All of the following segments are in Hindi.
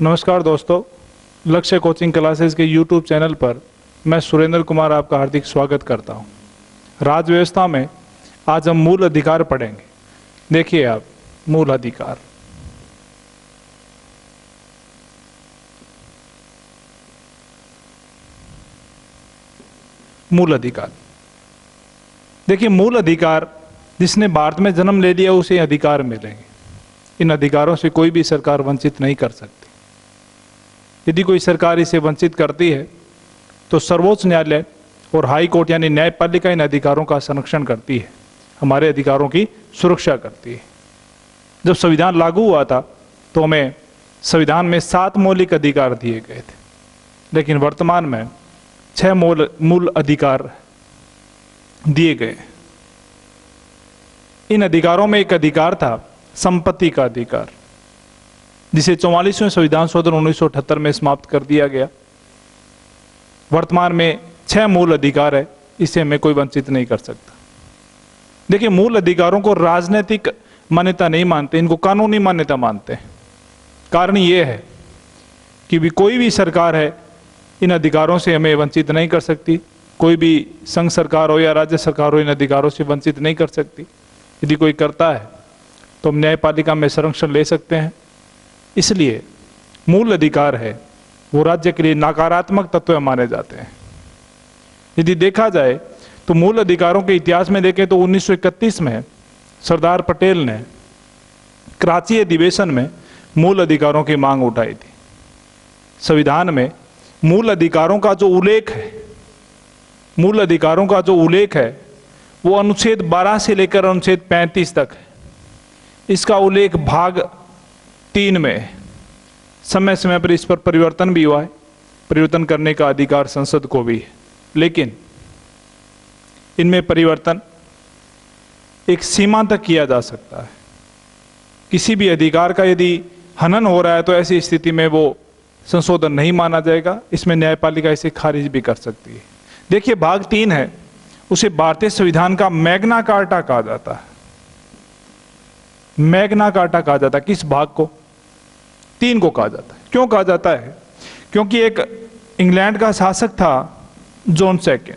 नमस्कार दोस्तों, लक्ष्य कोचिंग क्लासेस के YouTube चैनल पर मैं सुरेंद्र कुमार आपका हार्दिक स्वागत करता हूं। राज्य व्यवस्था में आज हम मूल अधिकार पढ़ेंगे। देखिए आप, मूल अधिकार। मूल अधिकार, देखिए मूल अधिकार जिसने भारत में जन्म ले लिया उसे अधिकार मिलेंगे। इन अधिकारों से कोई भी सरकार वंचित नहीं कर सकती। यदि कोई सरकार इसे वंचित करती है तो सर्वोच्च न्यायालय और हाई कोर्ट यानी न्यायपालिका इन अधिकारों का संरक्षण करती है, हमारे अधिकारों की सुरक्षा करती है। जब संविधान लागू हुआ था तो हमें संविधान में 7 मौलिक अधिकार दिए गए थे, लेकिन वर्तमान में 6 मूल अधिकार दिए गए। इन अधिकारों में एक अधिकार था संपत्ति का अधिकार, जिसे 44वें संविधान शोधन 1978 में समाप्त कर दिया गया। वर्तमान में 6 मूल अधिकार है, इसे हमें कोई वंचित नहीं कर सकता। देखिए, मूल अधिकारों को राजनीतिक मान्यता नहीं मानते, इनको कानूनी मान्यता मानते हैं। कारण ये है कि कोई भी सरकार है इन अधिकारों से हमें वंचित नहीं कर सकती। कोई भी संघ सरकार हो या राज्य सरकार हो इन अधिकारों से वंचित नहीं कर सकती। यदि कोई करता है तो हम न्यायपालिका में संरक्षण ले सकते हैं। इसलिए मूल अधिकार है वो राज्य के लिए नकारात्मक तत्व माने जाते हैं। यदि देखा जाए तो मूल अधिकारों के इतिहास में देखें तो 1931 में सरदार पटेल ने कराची अधिवेशन में मूल अधिकारों की मांग उठाई थी। संविधान में मूल अधिकारों का जो उल्लेख है, मूल अधिकारों का जो उल्लेख है वो अनुच्छेद 12 से लेकर अनुच्छेद 35 तक है। इसका उल्लेख भाग 3 में है। समय समय पर इस पर परिवर्तन भी हुआ है, परिवर्तन करने का अधिकार संसद को भी है, लेकिन इनमें परिवर्तन एक सीमा तक किया जा सकता है। किसी भी अधिकार का यदि हनन हो रहा है तो ऐसी स्थिति में वो संशोधन नहीं माना जाएगा। इसमें न्यायपालिका इसे खारिज भी कर सकती है। देखिए, भाग 3 है, उसे भारतीय संविधान का मैग्ना कार्टा कहा जाता है। मैग्ना कार्टा कहा जाता है। किस भाग को? 3 को कहा जाता है। क्यों कहा जाता है? क्योंकि एक इंग्लैंड का शासक था जॉन सेकंड।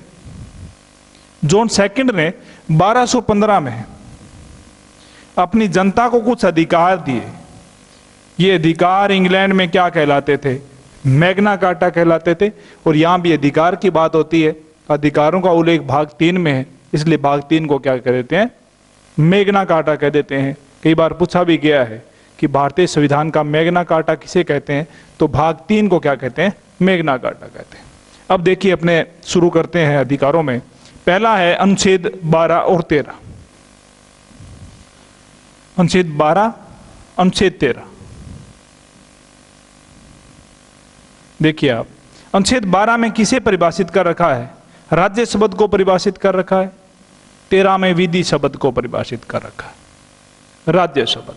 जॉन सेकंड ने 1215 में अपनी जनता को कुछ अधिकार दिए। ये अधिकार इंग्लैंड में क्या कहलाते थे? मैग्ना कार्टा कहलाते थे। और यहां भी अधिकार की बात होती है, अधिकारों का उल्लेख भाग 3 में है, इसलिए भाग 3 को क्या कह देते हैं? मैग्ना कार्टा कह देते हैं। कई बार पूछा भी गया है कि भारतीय संविधान का मैग्ना कार्टा किसे कहते हैं, तो भाग 3 को क्या कहते हैं? मैग्ना कार्टा कहते हैं। अब देखिए, अपने शुरू करते हैं अधिकारों में। पहला है अनुच्छेद 12 और 13। अनुच्छेद 12, अनुच्छेद 13। देखिए आप, अनुच्छेद 12 में किसे परिभाषित कर रखा है? राज्य शब्द को परिभाषित कर रखा है। 13 में विधि शब्द को परिभाषित कर रखा है। राज्य शब्द,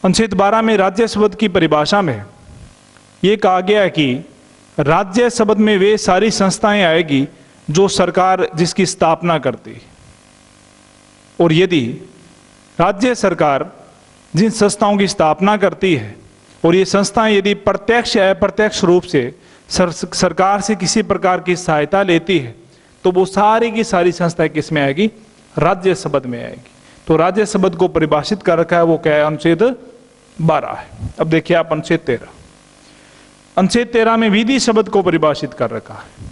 अनुच्छेद 12 में राज्य शब्द की परिभाषा में यह कहा गया है कि राज्य शब्द में वे सारी संस्थाएं आएगी जो सरकार जिसकी स्थापना करती है। और यदि राज्य सरकार जिन संस्थाओं की स्थापना करती है और ये संस्थाएं यदि प्रत्यक्ष या अप्रत्यक्ष रूप से सरकार से किसी प्रकार की सहायता लेती है तो वो सारी की सारी संस्थाएं किस में आएगी? राज्य शब्द में आएगी। तो राज्य शब्द को परिभाषित कर रखा है, वो क्या है? अनुच्छेद 12 है। अब देखिए आप अनुच्छेद 13। अनुच्छेद 13 में विधि शब्द को परिभाषित कर रखा है।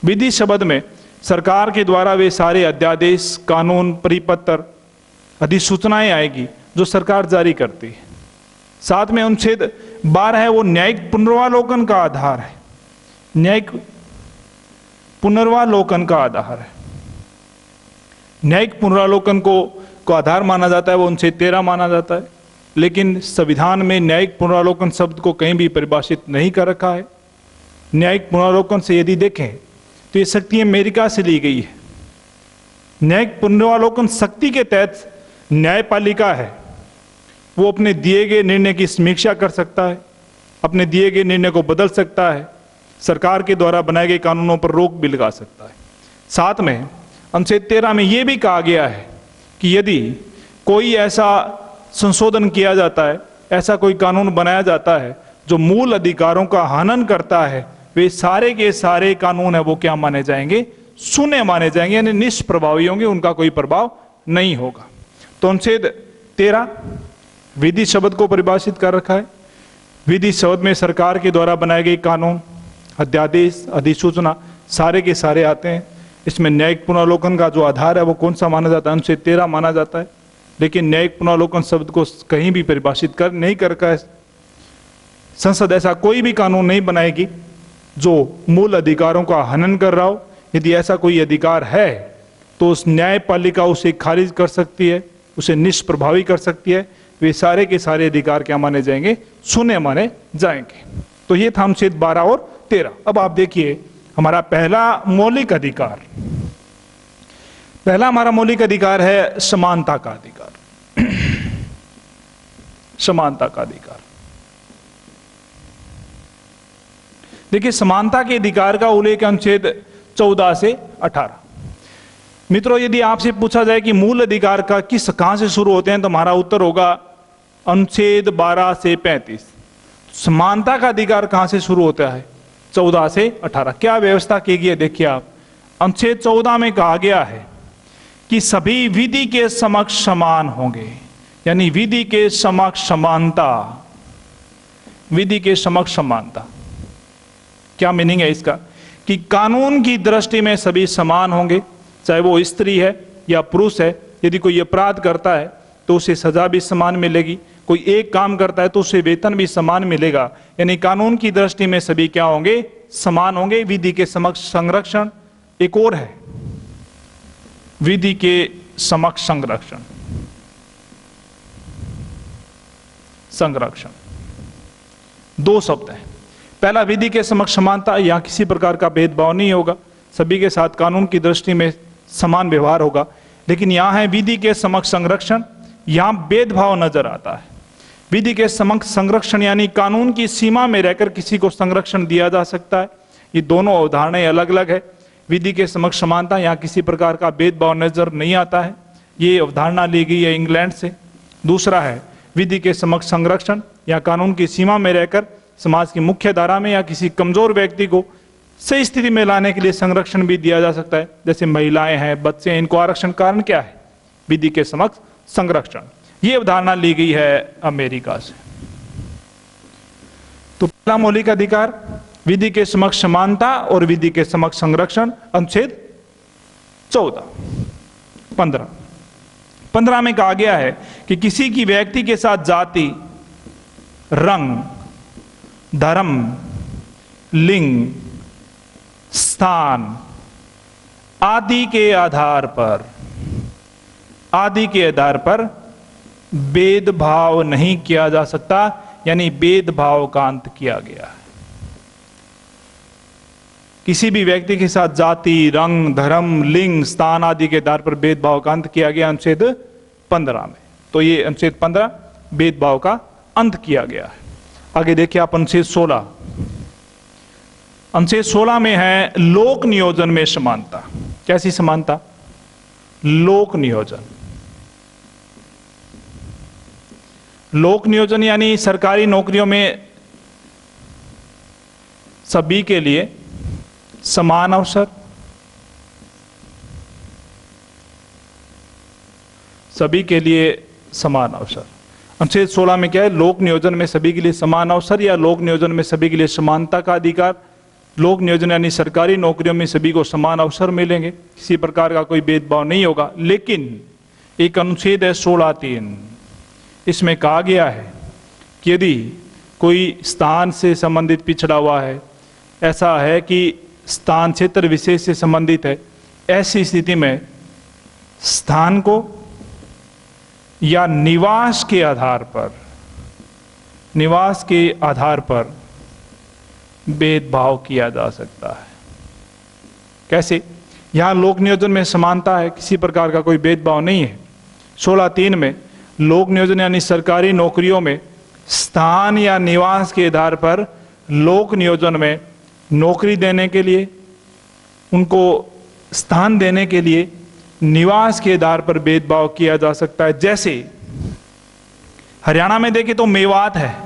विधि शब्द में सरकार के द्वारा वे सारे अध्यादेश, कानून, परिपत्र, अधिसूचनाएं आएगी जो सरकार जारी करती है। साथ में अनुच्छेद 12 है, वो न्यायिक पुनर्वालोकन का आधार है। न्यायिक पुनर्वालोकन का आधार है। न्यायिक पुनर्वालोकन को आधार माना जाता है, वो अनुच्छेद 13 माना जाता है। लेकिन संविधान में न्यायिक पुनर्वालोकन शब्द को कहीं भी परिभाषित नहीं कर रखा है। न्यायिक पुनर्वालोकन से यदि देखें तो ये शक्ति अमेरिका से ली गई है। न्यायिक पुनर्वालोकन शक्ति के तहत न्यायपालिका है, वो अपने दिए गए निर्णय की समीक्षा कर सकता है, अपने दिए गए निर्णय को बदल सकता है, सरकार के द्वारा बनाए गए कानूनों पर रोक भी लगा सकता है। साथ में अनुच्छेद 13 में यह भी कहा गया है कि यदि कोई ऐसा संशोधन किया जाता है, ऐसा कोई कानून बनाया जाता है जो मूल अधिकारों का हनन करता है, वे सारे के सारे कानून है वो क्या माने जाएंगे? शून्य माने जाएंगे, यानी निष्प्रभावी होंगे, उनका कोई प्रभाव नहीं होगा। तो अनुच्छेद 13 विधि शब्द को परिभाषित कर रखा है। विधि शब्द में सरकार के द्वारा बनाए गए कानून, अध्यादेश, अधिसूचना सारे के सारे आते हैं। इसमें न्यायिक पुनर्वलोकन का जो आधार है वो कौन सा माना जाता है? अनुच्छेद 13 माना जाता है। लेकिन न्यायिक पुनर्वलोकन शब्द को कहीं भी परिभाषित कर नहीं कर रखा है। संसद ऐसा कोई भी कानून नहीं बनाएगी जो मूल अधिकारों का हनन कर रहा हो। यदि ऐसा कोई अधिकार है तो उस न्यायपालिका उसे खारिज कर सकती है, उसे निष्प्रभावी कर सकती है। वे सारे के सारे अधिकार क्या माने जाएंगे? शून्य माने जाएंगे। तो ये था अनुच्छेद 12 और 13। अब आप देखिए हमारा पहला मौलिक अधिकार, पहला हमारा मौलिक अधिकार है समानता का अधिकार। समानता का अधिकार। देखिए समानता के अधिकार का उल्लेख अनुच्छेद 14 से 18। मित्रों, यदि आपसे पूछा जाए कि मूल अधिकार का कहां से शुरू होते हैं, तो हमारा उत्तर होगा अनुच्छेद 12 से 35। समानता का अधिकार कहां से शुरू होता है? 14 से 18। क्या व्यवस्था की गई है? देखिए आप, अनुच्छेद 14 में कहा गया है कि सभी विधि के समक्ष समान होंगे, यानी विधि के समक्ष समानता। विधि के समक्ष समानता क्या मीनिंग है इसका? कि कानून की दृष्टि में सभी समान होंगे, चाहे वो स्त्री है या पुरुष है। यदि कोई अपराध करता है तो उसे सजा भी समान मिलेगी, कोई एक काम करता है तो उसे वेतन भी समान मिलेगा। यानी कानून की दृष्टि में सभी क्या होंगे? समान होंगे। विधि के समक्ष संरक्षण एक और है, विधि के समक्ष संरक्षण। संरक्षण दो शब्द है। पहला विधि के समक्ष समानता, यहां किसी प्रकार का भेदभाव नहीं होगा, सभी के साथ कानून की दृष्टि में समान व्यवहार होगा। लेकिन यहां है विधि के समक्ष संरक्षण, यहां भेदभाव नजर आता है। विधि के समक्ष संरक्षण यानी कानून की सीमा में रहकर किसी को संरक्षण दिया जा सकता है। ये दोनों अवधारणाएं अलग अलग है। विधि के समक्ष समानता, यहां किसी प्रकार का भेदभाव नजर नहीं आता है, ये अवधारणा ली गई है इंग्लैंड से। दूसरा है विधि के समक्ष संरक्षण, या कानून की सीमा में रहकर समाज की मुख्य धारा में या किसी कमजोर व्यक्ति को सही स्थिति में लाने के लिए संरक्षण भी दिया जा सकता है। जैसे महिलाएं हैं, बच्चे हैं, इनको आरक्षण कारण क्या है? विधि के समक्ष संरक्षण। ये अवधारणा ली गई है अमेरिका से। तो पहला मौलिक अधिकार विधि के समक्ष समानता और विधि के समक्ष संरक्षण, अनुच्छेद 14। 15 में कहा गया है कि किसी की व्यक्ति के साथ जाति, रंग, धर्म, लिंग, स्थान आदि के आधार पर भेदभाव नहीं किया जा सकता, यानी भेदभाव का अंत किया गया है। किसी भी व्यक्ति के साथ जाति, रंग, धर्म, लिंग, स्थान आदि के आधार पर भेदभाव का अंत किया गया अनुच्छेद 15 में। तो ये अनुच्छेद 15 भेदभाव का अंत किया गया है। आगे देखिए आप अनुच्छेद 16। अनुच्छेद 16 में है लोक नियोजन में समानता। कैसी समानता? लोक नियोजन। लोक नियोजन यानी सरकारी नौकरियों में सभी के लिए समान अवसर। सभी के लिए समान अवसर। अनुच्छेद 16 में क्या है? लोक नियोजन में सभी के लिए समान अवसर या लोक नियोजन में सभी के लिए समानता का अधिकार। लोक नियोजन यानी सरकारी नौकरियों में सभी को समान अवसर मिलेंगे, किसी प्रकार का कोई भेदभाव नहीं होगा। लेकिन एक अनुच्छेद है 16(3), इसमें कहा गया है कि यदि कोई स्थान से संबंधित पिछड़ा हुआ है, ऐसा है कि स्थान क्षेत्र विशेष से संबंधित है, ऐसी स्थिति में स्थान को या निवास के आधार पर भेदभाव किया जा सकता है। कैसे? यहां लोक नियोजन में समानता है, किसी प्रकार का कोई भेदभाव नहीं है। 16(3) में लोक नियोजन यानी सरकारी नौकरियों में स्थान या निवास के आधार पर लोक नियोजन में नौकरी देने के लिए, उनको स्थान देने के लिए निवास के आधार पर भेदभाव किया जा सकता है। जैसे हरियाणा में देखें तो मेवात है।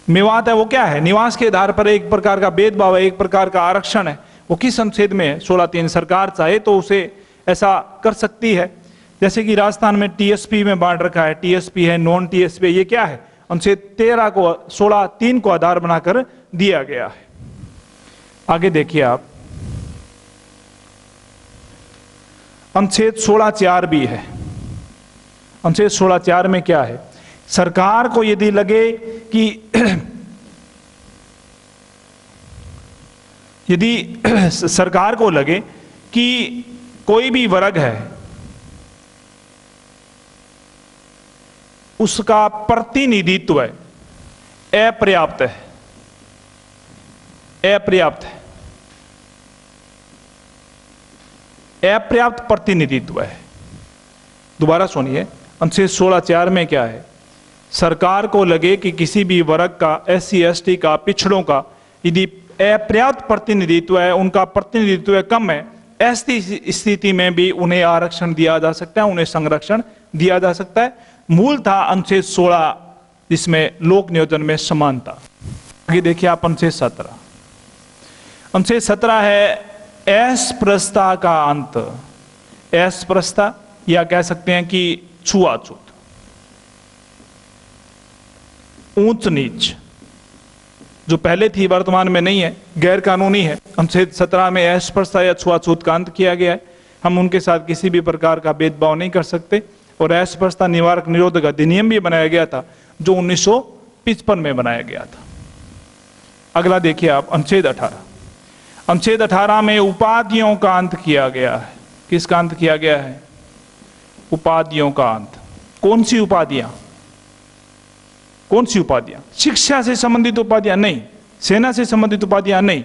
मेवात है वो क्या है? निवास के आधार पर एक प्रकार का भेदभाव है, एक प्रकार का आरक्षण है। वो किस अनुच्छेद में है? 16(3)। सरकार चाहे तो उसे ऐसा कर सकती है। जैसे कि राजस्थान में टीएसपी में बांट रखा है, टीएसपी है, नॉन टीएसपी, ये क्या है? अनुच्छेद 13 को 16(3) को आधार बनाकर दिया गया है। आगे देखिए आप, अनुच्छेद 16(4) भी है। अनुच्छेद 16(4) में क्या है? सरकार को यदि लगे कि यदि सरकार को लगे कि कोई भी वर्ग है उसका प्रतिनिधित्व अपर्याप्त है, अपर्याप्त है, अपर्याप्त प्रतिनिधित्व है। दोबारा सुनिए, अनुच्छेद 16(4) में क्या है? सरकार को लगे कि किसी भी वर्ग का, SC ST का, पिछड़ों का यदि अपर्याप्त प्रतिनिधित्व है, उनका प्रतिनिधित्व कम है, ऐसी स्थिति में भी उन्हें आरक्षण दिया जा सकता है, उन्हें संरक्षण दिया जा सकता है। मूल था अनुच्छेद 16 जिसमें लोक नियोजन में समानता। आगे देखिए आप अनुच्छेद 17। अनुच्छेद 17 है अस्पृश्यता का अंत। अस्पृश्यता या कह सकते हैं कि छुआछूत, ऊंच नीच, जो पहले थी वर्तमान में नहीं है, गैर कानूनी है। अनुच्छेद 17 में अस्पृश्यता या छुआछूत का अंत किया गया है। हम उनके साथ किसी भी प्रकार का भेदभाव नहीं कर सकते। और अस्पृश्यता निवारक निरोधक अधिनियम भी बनाया गया था जो 1955 में बनाया गया था। अगला देखिए आप, अनुच्छेद 18। अनुच्छेद 18 में उपाधियों का अंत किया गया है। किसका अंत किया गया है? उपाधियों का अंत। कौन सी उपाधियां? कौन सी उपाधियां? शिक्षा से संबंधित उपाधियां नहीं, सेना से संबंधित उपाधियां नहीं।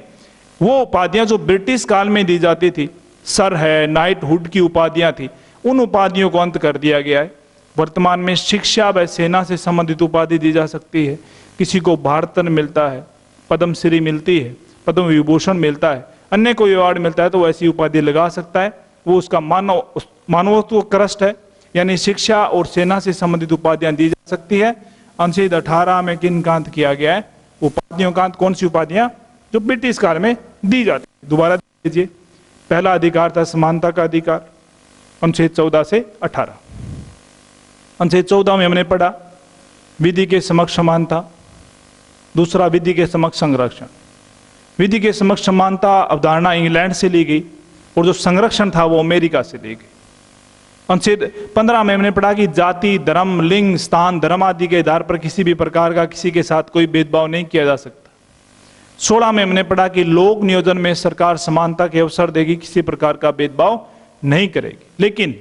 वो उपाधियां जो ब्रिटिश काल में दी जाती थी, सर है, नाइटहुड की उपाधियां थी, उन उपाधियों को अंत कर दिया गया है। वर्तमान में शिक्षा व सेना से संबंधित उपाधि दी जा सकती है। किसी को भारत रत्न मिलता है, पद्मश्री मिलती है, पद्म विभूषण मिलता है, अन्य कोई अवार्ड मिलता है तो वो ऐसी उपाधि लगा सकता है। वो उसका मानवत्व क्रस्ट है, यानी शिक्षा और सेना से संबंधित उपाधियां दी जा सकती है। अनुच्छेद 18 में किन का अंत किया गया है? उपाधियों का अंत। कौन सी उपाधियां? जो ब्रिटिश काल में दी जाती। दोबारा दीजिए, पहला अधिकार था समानता का अधिकार, अनुच्छेद 14 से 18। अनुच्छेद 14 में हमने पढ़ा विधि के समक्ष समानता, दूसरा विधि के समक्ष संरक्षण। विधि के समक्ष समानता अवधारणा इंग्लैंड से ली गई और जो संरक्षण था वो अमेरिका से ली गई। अनुच्छेद 15 में हमने पढ़ा कि जाति, धर्म, लिंग, स्थान, धर्म आदि के आधार पर किसी भी प्रकार का किसी के साथ कोई भेदभाव नहीं किया जा सकता। 16 में हमने पढ़ा कि लोक नियोजन में सरकार समानता के अवसर देगी, किसी प्रकार का भेदभाव नहीं करेगी। लेकिन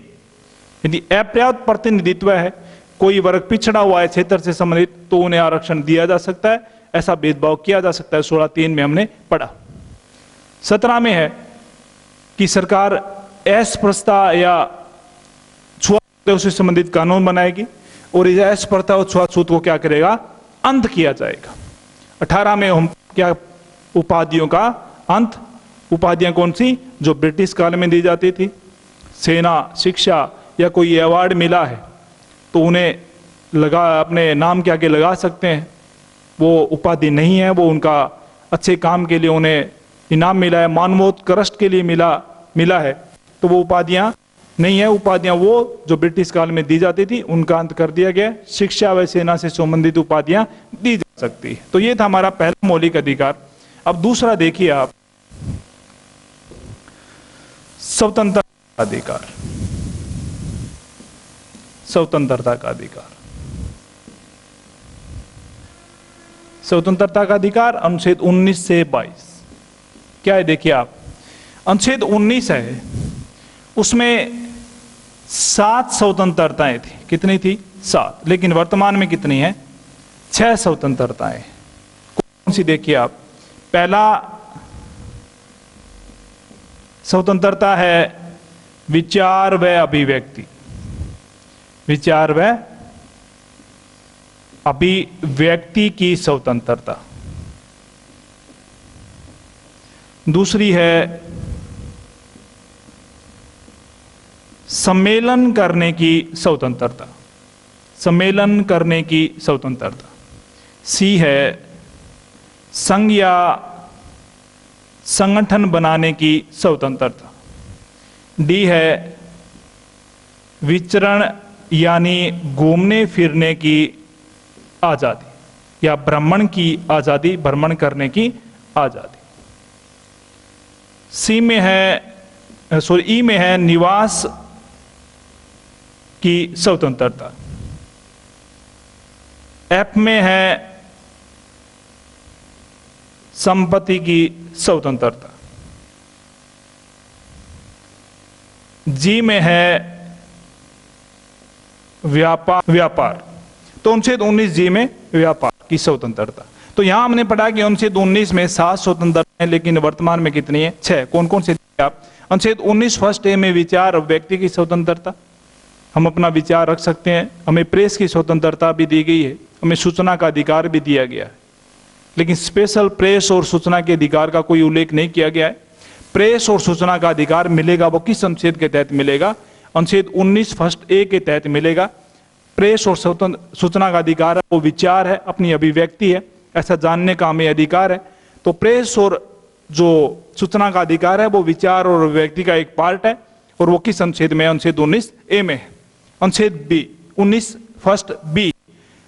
यदि अपर्याप्त प्रतिनिधित्व है, कोई वर्ग पिछड़ा हुआ है क्षेत्र से संबंधित, तो उन्हें आरक्षण दिया जा सकता है, ऐसा भेदभाव किया जा सकता है। 16(3) में हमने पढ़ा। 17 में है कि सरकार अस्पृश्यता या छुआछूत से संबंधित कानून बनाएगी और इस अस्पृश्यता और छुआछूत को क्या करेगा? अंत किया जाएगा। 18 में हम क्या? उपाधियों का अंत। उपाधियां कौन सी? जो ब्रिटिश काल में दी जाती थी। सेना, शिक्षा या कोई अवार्ड मिला है तो उन्हें लगा, अपने नाम के आगे लगा सकते हैं। वो उपाधि नहीं है, वो उनका अच्छे काम के लिए उन्हें इनाम मिला है, मानवोत्कृष्ट के लिए मिला है, तो वो उपाधियां नहीं है। उपाधियां वो जो ब्रिटिश काल में दी जाती थी उनका अंत कर दिया गया। शिक्षा व सेना से संबंधित उपाधियां दी जा सकती है। तो ये था हमारा पहला मौलिक अधिकार। अब दूसरा देखिए आप, स्वतंत्रता अधिकार। स्वतंत्रता का अधिकार, स्वतंत्रता का अधिकार अनुच्छेद 19 से 22 क्या है? देखिए आप, अनुच्छेद 19 है, उसमें 7 स्वतंत्रताएं थी। कितनी थी? 7। लेकिन वर्तमान में कितनी है? 6 स्वतंत्रताएं। कौन सी? देखिए आप, पहला स्वतंत्रता है विचार व अभिव्यक्ति। विचार व अभिव्यक्ति की स्वतंत्रता। दूसरी है सम्मेलन करने की स्वतंत्रता। सम्मेलन करने की स्वतंत्रता। सी है संघ या संगठन बनाने की स्वतंत्रता। डी है विचरण यानी घूमने फिरने की आजादी या भ्रमण की आजादी, भ्रमण करने की आजादी। सी में है ई में है निवास की स्वतंत्रता। एफ में है संपत्ति की स्वतंत्रता। जी में है व्यापार। तो अनुच्छेद 19 जी में व्यापार की स्वतंत्रता। तो यहां हमने पढ़ा कि अनुच्छेद 19 में 7 स्वतंत्रता है, लेकिन वर्तमान में कितनी है? 6। कौन कौन से? आप अनुच्छेद 19 फर्स्ट ए में विचार और व्यक्ति की स्वतंत्रता, हम अपना विचार रख सकते हैं। हमें प्रेस की स्वतंत्रता भी दी गई है, हमें सूचना का अधिकार भी दिया गया है, लेकिन स्पेशल प्रेस और सूचना के अधिकार का कोई उल्लेख नहीं किया गया है। प्रेस और सूचना का अधिकार मिलेगा वो किस अनुच्छेद के तहत मिलेगा? अनुच्छेद 19 फर्स्ट ए के तहत मिलेगा। प्रेस और सूचना का अधिकार है वो विचार है, अपनी अभिव्यक्ति है, ऐसा जानने का हमें अधिकार है। तो प्रेस और जो सूचना का अधिकार है वो विचार और अभिव्यक्ति का एक पार्ट है, और वो किस अनुच्छेद में? अनुच्छेद 19 ए में है। अनुच्छेद बी 19 फर्स्ट बी,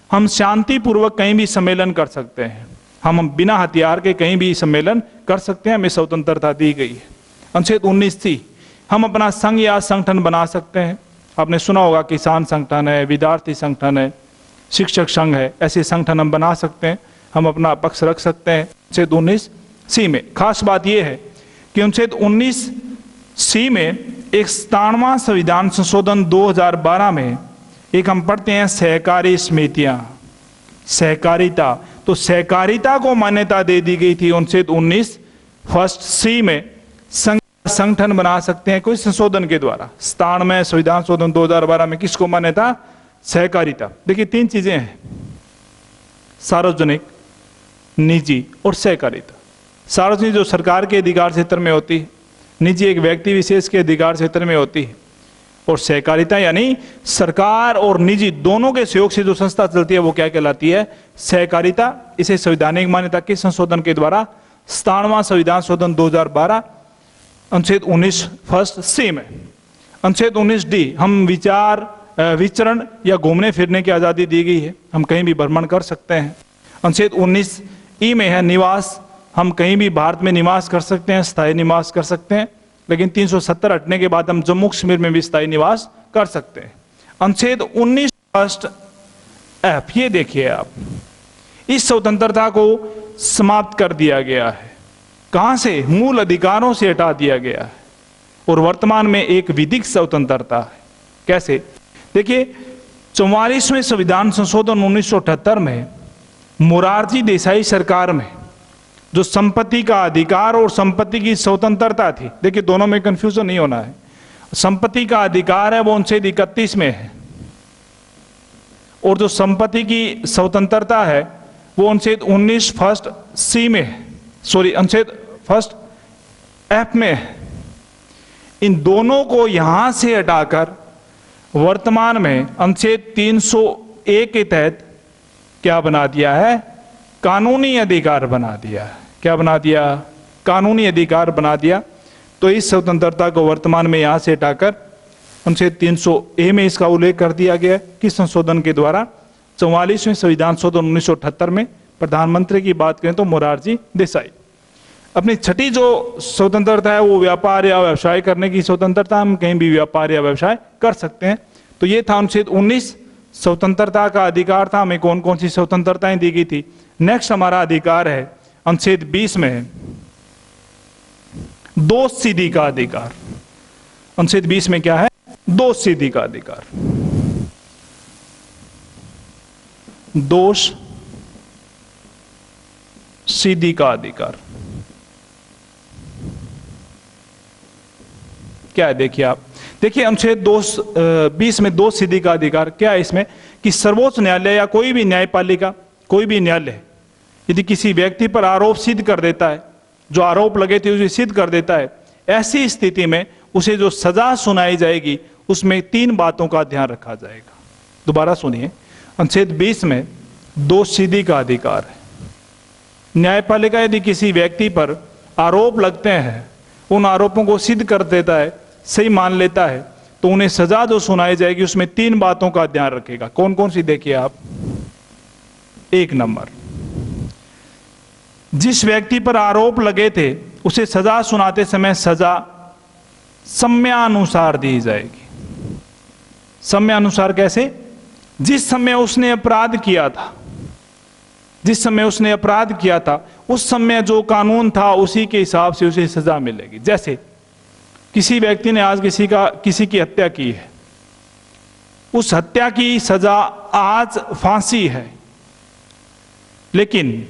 हम शांतिपूर्वक कहीं भी सम्मेलन कर सकते हैं, हम बिना हथियार के कहीं भी सम्मेलन कर सकते हैं, हमें स्वतंत्रता दी गई है। अनुच्छेद 19 सी, हम अपना संघ या संगठन बना सकते हैं। आपने सुना होगा किसान संगठन है, विद्यार्थी संगठन है, शिक्षक संघ है, ऐसे संगठन हम बना सकते हैं, हम अपना पक्ष रख सकते हैं। अनुच्छेद 19 सी में खास बात यह है कि अनुच्छेद 19 सी में एक 97वां संविधान संशोधन 2012 में एक हम पढ़ते हैं सहकारी समितियां, सहकारिता। तो सहकारिता को मान्यता दे दी गई थी अनुच्छेद 19 फर्स्ट सी में। संगठन बना सकते हैं कोई संशोधन के द्वारा। 97वें संविधान संशोधन 2012 में किसको मान्यता? सहकारिता। देखिए 3 चीजें हैं, सार्वजनिक, निजी और सहकारिता। सार्वजनिक जो सरकार के अधिकार क्षेत्र में होती है, निजी एक व्यक्ति विशेष के अधिकार क्षेत्र में होती है, और सहकारिता यानी सरकार और निजी दोनों के सहयोग से जो संस्था चलती है वो क्या कहलाती है? सहकारिता। इसे संवैधानिक मान्यता के संशोधन के द्वारा 97वां संविधान संशोधन 2012 अनुच्छेद 19 फर्स्ट सी में। अनुच्छेद 19 डी, हम विचरण या घूमने फिरने की आजादी दी गई है, हम कहीं भी भ्रमण कर सकते हैं। अनुच्छेद 19 ई में है निवास, हम कहीं भी भारत में निवास कर सकते हैं, स्थायी निवास कर सकते हैं, लेकिन 370 हटने के बाद हम जम्मू कश्मीर में भी स्थायी निवास कर सकते हैं। अनुच्छेद 19 फर्स्ट एफ, ये देखिए आप, इस स्वतंत्रता को समाप्त कर दिया गया है। कहां से? मूल अधिकारों से हटा दिया गया है, और वर्तमान में एक विधिक स्वतंत्रता है। कैसे? देखिए 44वें संविधान संशोधन 1978 में मोरारजी देसाई सरकार में जो संपत्ति का अधिकार और संपत्ति की स्वतंत्रता थी, देखिए दोनों में कंफ्यूजन नहीं होना है। संपत्ति का अधिकार है वो अनुच्छेद 31 में है, और जो संपत्ति की स्वतंत्रता है वो अनुच्छेद 19 फर्स्ट सी में है, सॉरी अनुच्छेद फर्स्ट एफ में है। इन दोनों को यहां से हटाकर वर्तमान में अनुच्छेद 301 के तहत क्या बना दिया है? कानूनी अधिकार बना दिया। क्या बना दिया? कानूनी अधिकार बना दिया। तो इस स्वतंत्रता को वर्तमान में यहां से हटाकर अनुच्छेद 300 में इसका उल्लेख कर दिया गया। किस संशोधन के द्वारा? 44वें संविधान संशोधन 1978 में। प्रधानमंत्री की बात करें तो मोरारजी देसाई। अपनी छठी जो स्वतंत्रता है वो व्यापार या व्यवसाय करने की स्वतंत्रता, हम कहीं भी व्यापार या व्यवसाय कर सकते हैं। तो ये था अनुच्छेद 19 स्वतंत्रता का अधिकार था, हमें कौन कौन सी स्वतंत्रताएं दी गई थी। नेक्स्ट हमारा अधिकार है अनुच्छेद 20 में दोष सिद्धि का अधिकार। अनुच्छेद 20 में क्या है? दोष सिद्धि का अधिकार। दोष सिद्धि का अधिकार क्या है? देखिए आप, देखिए अनुच्छेद 20 में दोष सिद्धि का अधिकार क्या है? इसमें कि सर्वोच्च न्यायालय या कोई भी न्यायपालिका, कोई भी न्यायालय यदि किसी व्यक्ति पर आरोप सिद्ध कर देता है, जो आरोप लगे थे उसे सिद्ध कर देता है, ऐसी स्थिति में उसे जो सजा सुनाई जाएगी उसमें 3 बातों का ध्यान रखा जाएगा। दोबारा सुनिए, अनुच्छेद 20 में दोषसिद्धि का अधिकार है। न्यायपालिका यदि किसी व्यक्ति पर आरोप लगते हैं, उन आरोपों को सिद्ध कर देता है, सही मान लेता है, तो उन्हें सजा जो सुनाई जाएगी उसमें 3 बातों का ध्यान रखेगा। कौन कौन सी देखिए आप। 1 नंबर, जिस व्यक्ति पर आरोप लगे थे उसे सजा सुनाते समय सजा समयानुसार दी जाएगी। समयानुसार कैसे? जिस समय उसने अपराध किया था, जिस समय उसने अपराध किया था उस समय जो कानून था उसी के हिसाब से उसे सजा मिलेगी। जैसे किसी व्यक्ति ने आज किसी की हत्या की है, उस हत्या की सजा आज फांसी है, लेकिन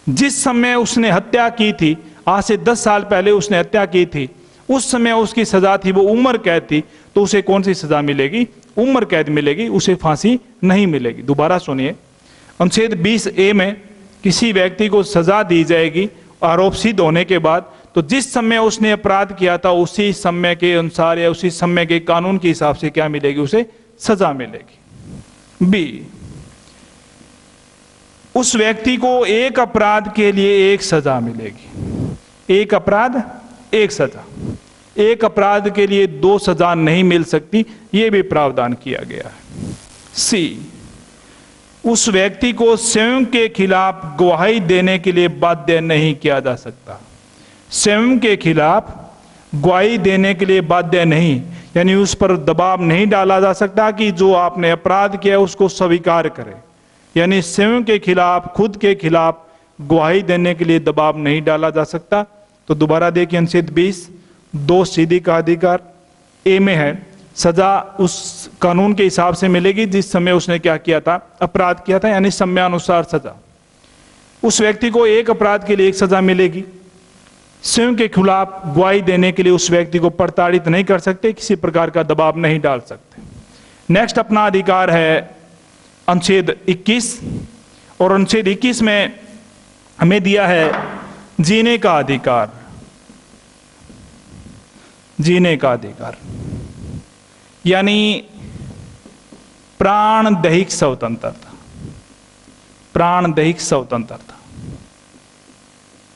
जिस समय उसने हत्या की थी, आज से 10 साल पहले उसने हत्या की थी, उस समय उसकी सजा थी वो उम्र कैद थी, तो उसे कौन सी सजा मिलेगी? उम्र कैद मिलेगी, उसे फांसी नहीं मिलेगी। दोबारा सुनिए, अनुच्छेद 20A में किसी व्यक्ति को सजा दी जाएगी आरोप सिद्ध होने के बाद, तो जिस समय उसने अपराध किया था उसी समय के अनुसार या उसी समय के कानून के हिसाब से क्या मिलेगी? उसे सजा मिलेगी। बी, उस व्यक्ति को एक अपराध के लिए एक सजा मिलेगी। एक अपराध एक सजा, एक अपराध के लिए 2 सजा नहीं मिल सकती, यह भी प्रावधान किया गया है। सी, उस व्यक्ति को स्वयं के खिलाफ गवाही देने के लिए बाध्य नहीं किया जा सकता। स्वयं के खिलाफ गवाही देने के लिए बाध्य नहीं, यानी उस पर दबाव नहीं डाला जा सकता कि जो आपने अपराध किया उसको स्वीकार करे, यानी स्वयं के खिलाफ, खुद के खिलाफ गवाही देने के लिए दबाव नहीं डाला जा सकता। तो दोबारा देखिए, अनुच्छेद 20 दोषसिद्धि का अधिकार। ए में है सजा उस कानून के हिसाब से मिलेगी जिस समय उसने क्या किया था? अपराध किया था, यानी समयानुसार सजा। उस व्यक्ति को एक अपराध के लिए एक सजा मिलेगी। स्वयं के खिलाफ गवाही देने के लिए उस व्यक्ति को प्रताड़ित नहीं कर सकते, किसी प्रकार का दबाव नहीं डाल सकते। नेक्स्ट अपना अधिकार है अनुच्छेद 21, और अनुच्छेद 21 में हमें दिया है जीने का अधिकार। जीने का अधिकार यानी प्राण दैहिक स्वतंत्रता। प्राण दैहिक स्वतंत्रता,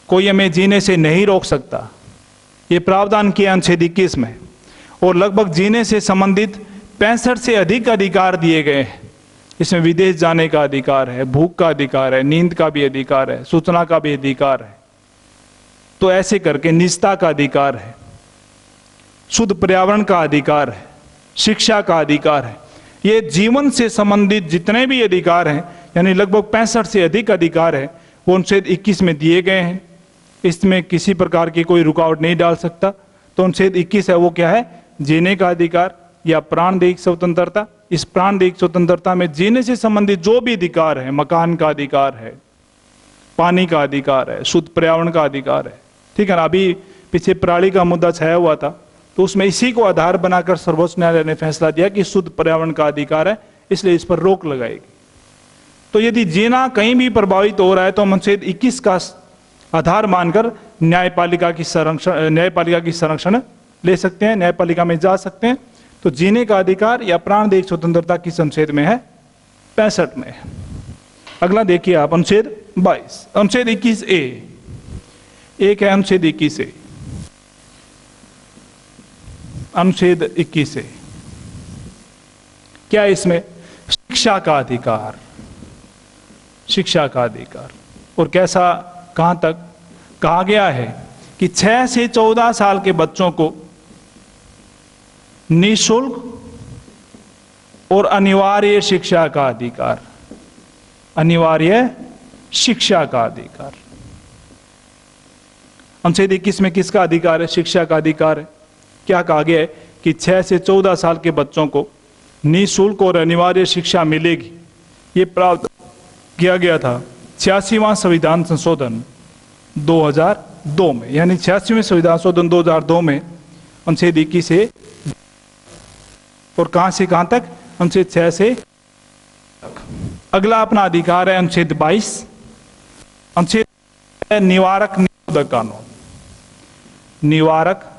कोई हमें जीने से नहीं रोक सकता, ये प्रावधान किया अनुच्छेद 21 में। और लगभग जीने से संबंधित 65 से अधिक अधिकार दिए गए हैं। इसमें विदेश जाने का अधिकार है, भूख का अधिकार है, नींद का भी अधिकार है, सूचना का भी अधिकार है। तो ऐसे करके निजता का अधिकार है, शुद्ध पर्यावरण का अधिकार है, शिक्षा का अधिकार है। ये जीवन से संबंधित जितने भी अधिकार हैं, यानी लगभग 65 से अधिक अधिकार है, वो अनुच्छेद 21 में दिए गए हैं। इसमें किसी प्रकार की कोई रुकावट नहीं डाल सकता। तो अनुच्छेद 21 है वो क्या है? जीने का अधिकार या प्राण दैहिक स्वतंत्रता। इस प्राण दैहिक स्वतंत्रता में जीने से संबंधित जो भी अधिकार है, मकान का अधिकार है, पानी का अधिकार है, शुद्ध पर्यावरण का अधिकार है, ठीक है ना। अभी पीछे पराली का मुद्दा छाया हुआ था, तो उसमें इसी को आधार बनाकर सर्वोच्च न्यायालय ने फैसला दिया कि शुद्ध पर्यावरण का अधिकार है, इसलिए इस पर रोक लगाएगी। तो यदि जीना कहीं भी प्रभावित हो रहा है तो हम अनुच्छेद 21 का आधार मानकर न्यायपालिका की संरक्षण ले सकते हैं, न्यायपालिका में जा सकते हैं। तो जीने का अधिकार या प्राण दैहिक स्वतंत्रता किस अनुच्छेद में है? 65 में है। अगला देखिए आप, अनुच्छेद 22, अनुच्छेद 21A। एक है अनुच्छेद 21A, अनुच्छेद 21A क्या है? इसमें शिक्षा का अधिकार, शिक्षा का अधिकार। और कैसा, कहां तक कहा गया है कि 6 से 14 साल के बच्चों को निःशुल्क और अनिवार्य शिक्षा का अधिकार, अनिवार्य शिक्षा का अधिकार। अनुच्छेद 21 में किसका अधिकार है? शिक्षा का अधिकार है। क्या कहा गया है कि 6 से 14 साल के बच्चों को निःशुल्क और अनिवार्य शिक्षा मिलेगी। ये प्रावधान किया गया था 86वां संविधान संशोधन 2002 में, यानी 86वें संविधान संशोधन 2002 में अनुच्छेद 21 से, और कहां से कहां तक? अनुच्छेद 6 से तक। अगला अपना अधिकार है अनुच्छेद 22, अनुच्छेद निवारक निरोधक कानून। निवारक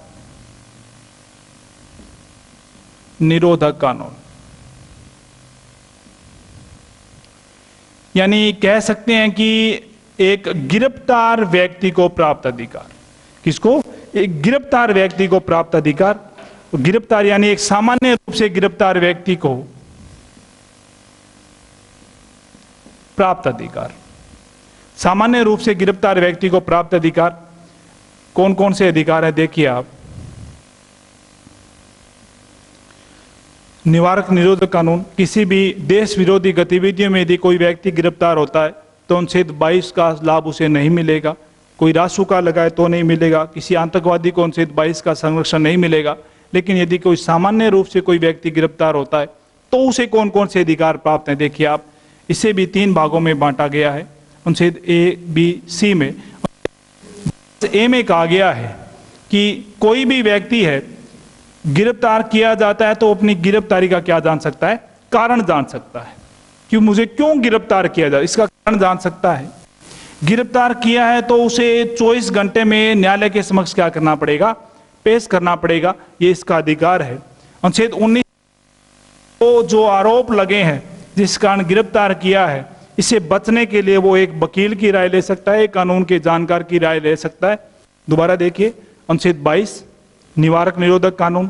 निरोधक कानून यानी कह सकते हैं कि एक गिरफ्तार व्यक्ति को प्राप्त अधिकार। किसको? एक गिरफ्तार व्यक्ति को प्राप्त अधिकार। गिरफ्तार यानी एक सामान्य रूप से गिरफ्तार व्यक्ति को प्राप्त अधिकार। सामान्य रूप से गिरफ्तार व्यक्ति को प्राप्त अधिकार कौन कौन से अधिकार है देखिए आप। निवारक निरोधक कानून, किसी भी देश विरोधी गतिविधियों में यदि कोई व्यक्ति गिरफ्तार होता है तो अनुच्छेद 22 का लाभ उसे नहीं मिलेगा। कोई रासुका लगाए तो नहीं मिलेगा। किसी आतंकवादी को अनुच्छेद 22 का संरक्षण नहीं मिलेगा। लेकिन यदि कोई सामान्य रूप से कोई व्यक्ति गिरफ्तार होता है तो उसे कौन कौन से अधिकार प्राप्त हैं देखिए आप। इसे भी 3 भागों में बांटा गया है। अनुच्छेद ए, बी, सी में ए में कहा गया है कि कोई भी व्यक्ति है गिरफ्तार किया जाता है तो अपनी गिरफ्तारी का क्या जान सकता है? कारण जान सकता है कि मुझे क्यों गिरफ्तार किया जाए, इसका कारण जान सकता है। गिरफ्तार किया है तो उसे 24 घंटे में न्यायालय के समक्ष क्या करना पड़ेगा? पेश करना पड़ेगा। ये इसका अधिकार है। अनुच्छेद 19 को जो आरोप लगे हैं जिस कारण गिरफ्तार किया है, इससे बचने के लिए वो एक वकील की राय ले सकता है, एक कानून के जानकार की राय ले सकता है। दोबारा देखिए, अनुच्छेद 22 निवारक निरोधक कानून,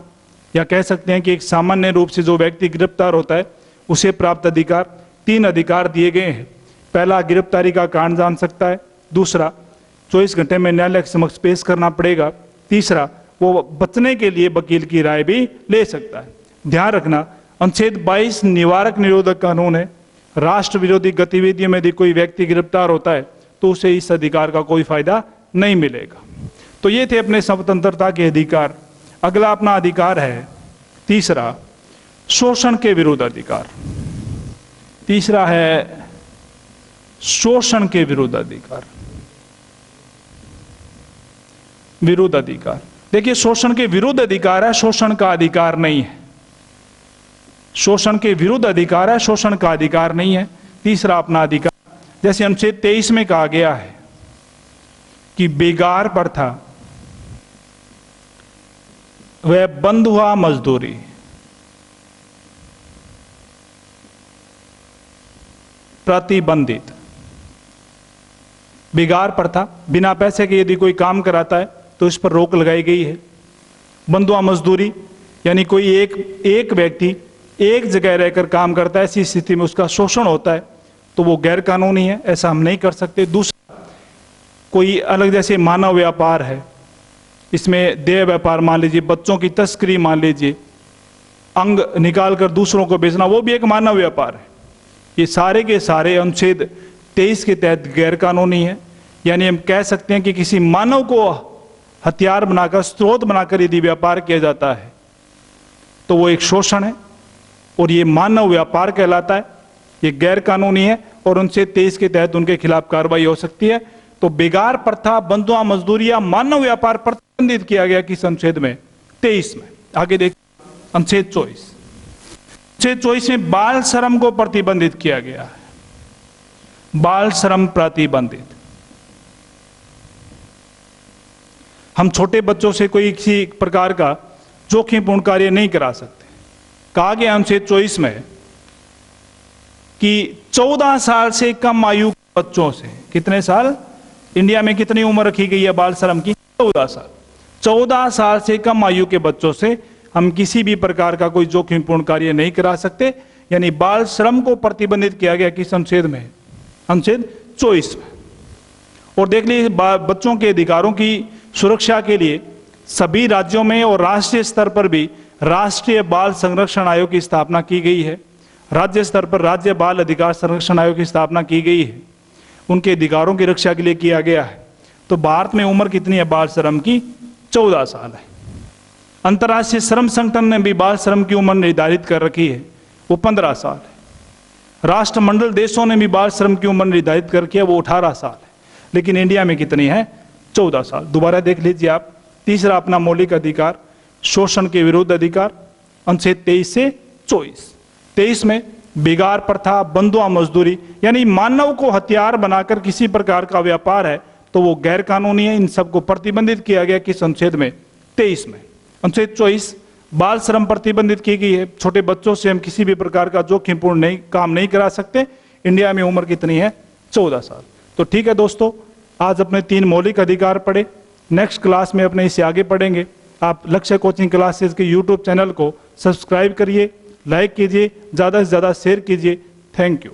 या कह सकते हैं कि एक सामान्य रूप से जो व्यक्ति गिरफ्तार होता है उसे प्राप्त अधिकार। 3 अधिकार दिए गए हैं। पहला, गिरफ्तारी का कारण जान सकता है। दूसरा, 24 घंटे में न्यायालय के समक्ष पेश करना पड़ेगा। तीसरा, वो बचने के लिए वकील की राय भी ले सकता है। ध्यान रखना, अनुच्छेद 22 निवारक निरोधक कानून है। राष्ट्र विरोधी गतिविधियों में यदि कोई व्यक्ति गिरफ्तार होता है तो उसे इस अधिकार का कोई फायदा नहीं मिलेगा। तो ये थे अपने स्वतंत्रता के अधिकार। अगला अपना अधिकार है तीसरा, शोषण के विरुद्ध अधिकार। तीसरा है शोषण के विरुद्ध अधिकार। विरुद्ध अधिकार, देखिए शोषण के विरुद्ध अधिकार है, शोषण का अधिकार नहीं है। शोषण के विरुद्ध अधिकार है, शोषण का अधिकार नहीं है। तीसरा अपना अधिकार, जैसे अनुच्छेद 23 में कहा गया है कि बेगार प्रथा वह बंधुआ मजदूरी, प्रतिबंधित। बेगार प्रथा, बिना पैसे के यदि कोई काम कराता है तो इस पर रोक लगाई गई है। बंधुआ मजदूरी यानी कोई एक व्यक्ति एक जगह रहकर काम करता है, ऐसी स्थिति में उसका शोषण होता है तो वो गैर कानूनी है, ऐसा हम नहीं कर सकते। दूसरा, कोई अलग जैसे मानव व्यापार है, इसमें देह व्यापार मान लीजिए, बच्चों की तस्करी मान लीजिए, अंग निकाल कर दूसरों को बेचना, वो भी एक मानव व्यापार है। ये सारे के सारे अनुच्छेद 23 के तहत गैर कानूनी है। यानी हम कह सकते हैं कि किसी मानव को हथियार बनाकर, स्रोत बनाकर यदि व्यापार किया जाता है तो वो एक शोषण है और ये मानव व्यापार कहलाता है। ये गैर कानूनी है और अनुच्छेद 23 के तहत उनके खिलाफ कार्रवाई हो सकती है। तो बेगार प्रथा, बंधुआ मजदूरी या मानव व्यापार प्रतिबंधित किया गया किस अनुच्छेद में? 23 में। आगे देख, अनुच्छेद 24। अनुच्छेद 24 में बाल श्रम को प्रतिबंधित किया गया है। बाल श्रम प्रतिबंधित। हम छोटे बच्चों से कोई किसी प्रकार का जोखिमपूर्ण कार्य नहीं करा सकते। कहा गया अनुच्छेद 24 में कि 14 साल से कम आयु के बच्चों से, कितने साल? इंडिया में कितनी उम्र रखी गई है बाल श्रम की? 14 साल। 14 साल से कम आयु के बच्चों से हम किसी भी प्रकार का कोई जोखिमपूर्ण कार्य नहीं करा सकते। यानी बाल श्रम को प्रतिबंधित किया गया किस अनुच्छेद में? अनुच्छेद 24 में। और देख लीजिए, बच्चों के अधिकारों की सुरक्षा के लिए सभी राज्यों में और राष्ट्रीय स्तर पर भी राष्ट्रीय बाल संरक्षण आयोग की स्थापना की गई है। राज्य स्तर पर राज्य बाल अधिकार संरक्षण आयोग की स्थापना की गई है, उनके अधिकारों की रक्षा के लिए किया गया है। तो भारत में उम्र कितनी है बाल श्रम की? 14 साल है। अंतर्राष्ट्रीय श्रम संगठन ने भी बाल श्रम की उम्र निर्धारित कर रखी है, वो 15 साल है। राष्ट्रमंडल देशों ने भी बाल श्रम की उम्र निर्धारित कर रखी है, वो 18 साल है। लेकिन इंडिया में कितनी है? 14 साल। दोबारा देख लीजिए आप। तीसरा अपना मौलिक अधिकार, शोषण के विरुद्ध अधिकार, अनुच्छेद 23 से 24। 23 में बेगार प्रथा, बंधुआ मजदूरी, यानी मानव को हथियार बनाकर किसी प्रकार का व्यापार है तो वो गैर कानूनी है। इन सबको प्रतिबंधित किया गया किस अनुच्छेद में? 23 में। अनुच्छेद 24 बाल श्रम प्रतिबंधित की गई है। छोटे बच्चों से हम किसी भी प्रकार का जोखिमपूर्ण काम नहीं करा सकते, इंडिया में उम्र कितनी है? 14 साल। तो ठीक है दोस्तों, आज अपने 3 मौलिक अधिकार पढ़े। नेक्स्ट क्लास में अपने इससे आगे पढ़ेंगे। आप लक्ष्य कोचिंग क्लासेस के यूट्यूब चैनल को सब्सक्राइब करिए, लाइक कीजिए, ज़्यादा से ज़्यादा शेयर कीजिए। Thank you.